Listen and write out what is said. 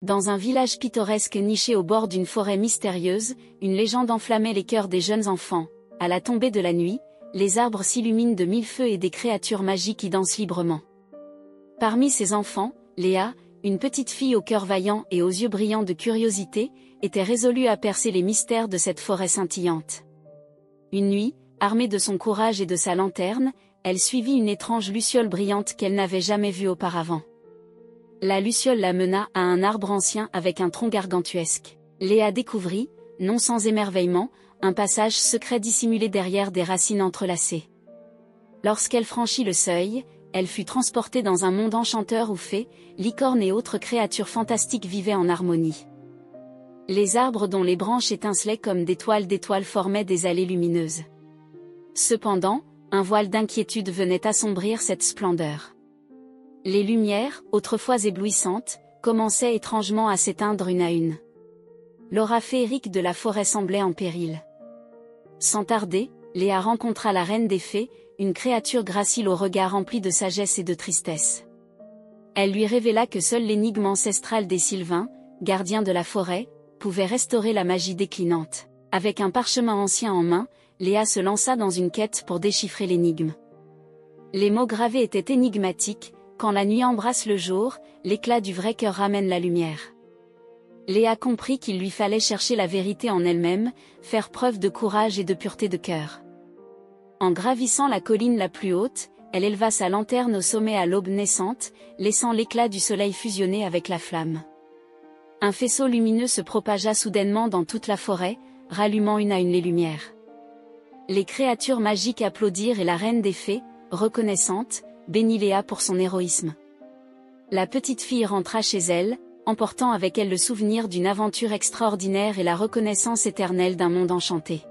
Dans un village pittoresque niché au bord d'une forêt mystérieuse, une légende enflammait les cœurs des jeunes enfants. À la tombée de la nuit, les arbres s'illuminent de mille feux et des créatures magiques y dansent librement. Parmi ces enfants, Léa, une petite fille au cœur vaillant et aux yeux brillants de curiosité, était résolue à percer les mystères de cette forêt scintillante. Une nuit, armée de son courage et de sa lanterne, elle suivit une étrange luciole brillante qu'elle n'avait jamais vue auparavant. La luciole la mena à un arbre ancien avec un tronc gargantuesque. Léa découvrit, non sans émerveillement, un passage secret dissimulé derrière des racines entrelacées. Lorsqu'elle franchit le seuil, elle fut transportée dans un monde enchanteur où fées, licornes et autres créatures fantastiques vivaient en harmonie. Les arbres dont les branches étincelaient comme des toiles d'étoiles formaient des allées lumineuses. Cependant, un voile d'inquiétude venait assombrir cette splendeur. Les lumières, autrefois éblouissantes, commençaient étrangement à s'éteindre une à une. L'aura féerique de la forêt semblait en péril. Sans tarder, Léa rencontra la reine des fées, une créature gracile au regard rempli de sagesse et de tristesse. Elle lui révéla que seule l'énigme ancestrale des Sylvains, gardiens de la forêt, pouvait restaurer la magie déclinante. Avec un parchemin ancien en main, Léa se lança dans une quête pour déchiffrer l'énigme. Les mots gravés étaient énigmatiques: quand la nuit embrasse le jour, l'éclat du vrai cœur ramène la lumière. Léa comprit qu'il lui fallait chercher la vérité en elle-même, faire preuve de courage et de pureté de cœur. En gravissant la colline la plus haute, elle éleva sa lanterne au sommet à l'aube naissante, laissant l'éclat du soleil fusionner avec la flamme. Un faisceau lumineux se propagea soudainement dans toute la forêt, rallumant une à une les lumières. Les créatures magiques applaudirent et la reine des fées, reconnaissante, bénit Léa pour son héroïsme. La petite fille rentra chez elle, emportant avec elle le souvenir d'une aventure extraordinaire et la reconnaissance éternelle d'un monde enchanté.